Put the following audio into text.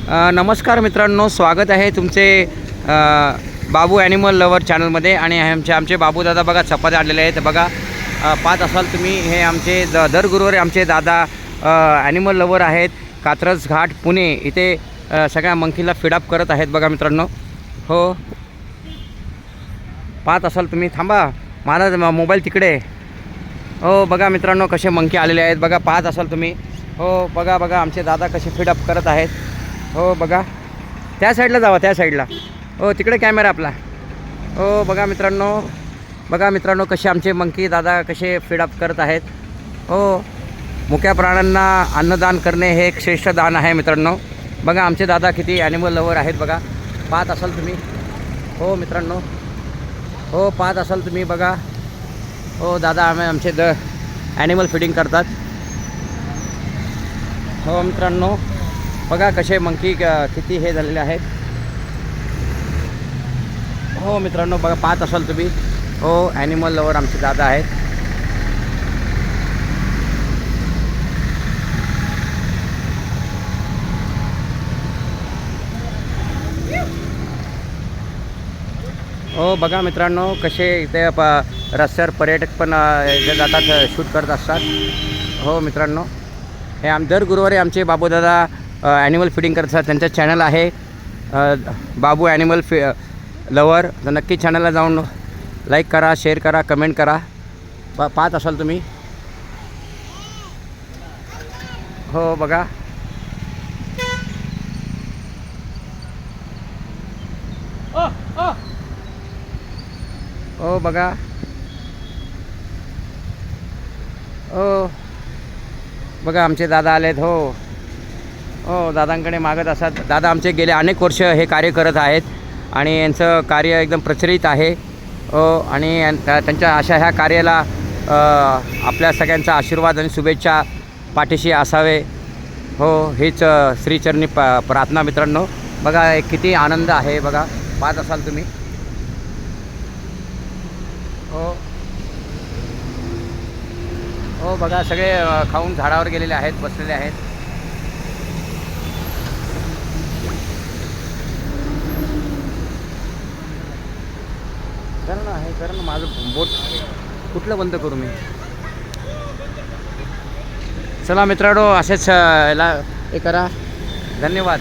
नमस्कार मित्रांनो, स्वागत आहे तुमचे बाबू ॲनिमल लवर चॅनलमध्ये. आणि आमचे बाबू दादा बघा चपात्या आणलेले आहेत. बघा पाहत असाल तुम्ही, हे आमचे दर गुरुवारी आमचे दादा ॲनिमल लवर आहेत. कात्रज घाट पुणे इथे सगळ्या मंकीला फीडअप करत आहेत बघा मित्रांनो. हो, पाहत असाल तुम्ही. थांबा, माझा मोबाईल तिकडे. हो बघा मित्रांनो, कसे मंकी आलेले आहेत बघा, पाहत असाल तुम्ही. हो बघा बघा आमचे दादा कसे फीडअप करत आहेत. हो बघा, त्या साईडला जावा, त्या साईडला. हो तिकडे कॅमेरा आपला. हो बघा मित्रांनो कसे आमचे मंकी दादा कसे फीडअप करत आहेत. हो, मुक्या प्राण्यांना अन्नदान करणे हे एक श्रेष्ठ दान आहे मित्रांनो. बघा आमचे दादा किती ॲनिमल लवर आहेत बघा, पाहत असाल तुम्ही. हो मित्रांनो, हो पाहत असाल तुम्ही बघा. हो दादा आमचे ॲनिमल फिडिंग करतात. हो मित्रांनो, बघा कसे मंकी किती हे झालेले आहेत. हो मित्रांनो, बघा पाहत असाल तुम्ही. हो, ॲनिमल लवर आमचे दादा आहेत. हो बघा मित्रांनो, कसे इथे रस्त्यावर पर्यटक पण इथे जातात, शूट करत असतात. हो मित्रांनो, हे दर गुरुवारी आमचे बाबूदादा ॲनिमल फिडिंग करत असतात. त्यांचं चॅनल आहे बाबू ॲनिमल लवर. तर नक्की चॅनलला जाऊन लाईक करा, शेअर करा, कमेंट करा. पाहत असाल तुम्ही. हो बघा. हो बघा. हो बघा आमचे दादा आलेत. हो हो, दादांकडे मागत असतात. दादा आमचे गेले अनेक वर्ष हे कार्य करत आहेत आणि यांचं कार्य एकदम प्रचलित आहे. हो, आणि त्यांच्या अशा ह्या कार्याला आपल्या सगळ्यांचा आशीर्वाद आणि शुभेच्छा पाठीशी असावे. हो, हीच श्रीचरणी प्रार्थना मित्रांनो. बघा किती आनंद आहे बघा, पाहत असाल तुम्ही. हो हो बघा, सगळे खाऊन झाडावर गेलेले आहेत, बसलेले आहेत. करा ना, हे करा ना. माझं बोट कुठलं बंद करू मी? चला मित्रांनो, असेच याला हे करा. धन्यवाद.